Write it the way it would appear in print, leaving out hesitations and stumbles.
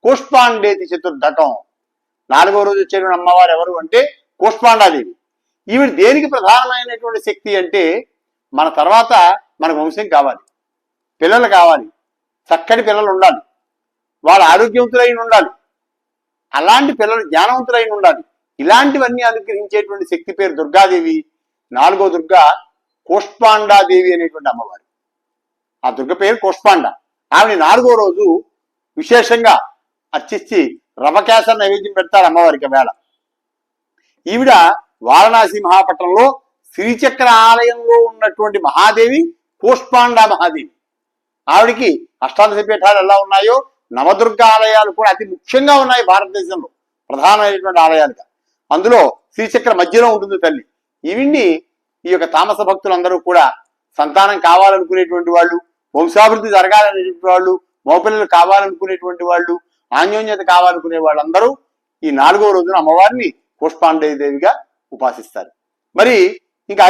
కూష్మాండేతి చతుర్ధకం. 4వ రోజు వచ్చేటువంటి అమ్మవారు ఎవరు అంటే కూష్మాండాదేవి. ఈవిడ దేనికి ప్రధానమైనటువంటి శక్తి అంటే మన తర్వాత మనకు వంశం కావాలి, పిల్లలు కావాలి, చక్కటి పిల్లలు ఉండాలి, వాళ్ళ ఆరోగ్యవంతులైన ఉండాలి, అలాంటి పిల్లలు జ్ఞానవంతులైన ఉండాలి. ఇలాంటివన్నీ అనుగ్రహించేటువంటి శక్తి పేరు దుర్గాదేవి. 4వ దుర్గా కూష్మాండాదేవి అనేటువంటి అమ్మవారు. ఆ దుర్గ పేరు కూష్మాండ. ఆవిడ 4వ రోజు విశేషంగా అర్చించి రవకేసర నైవేద్యం పెడతారు అమ్మవారికి వేళ. ఈవిడ వారణాసి మహాపట్నంలో శ్రీచక్ర ఆలయంలో ఉన్నటువంటి మహాదేవి కూష్మాండ మహాదేవి. ఆవిడికి అష్టాదశ పీఠాలు ఎలా ఉన్నాయో నవదుర్గ ఆలయాలు కూడా అతి ముఖ్యంగా ఉన్నాయి భారతదేశంలో, ప్రధానమైనటువంటి ఆలయాలుగా. అందులో శ్రీచక్ర మధ్యలో ఉంటుంది తల్లి. ఈవిడ్ని ఈ యొక్క తామస భక్తులందరూ కూడా సంతానం కావాలనుకునేటువంటి వాళ్ళు, వంశాభివృద్ధి జరగాలనేటువంటి వాళ్ళు, మగపిల్లలు కావాలనుకునేటువంటి వాళ్ళు, ఆన్యోన్యత కావాలనుకునే వాళ్ళందరూ ఈ 4వ రోజున అమ్మవారిని కూష్మాండేదేవిగా ఉపాసిస్తారు. మరి ఇంకా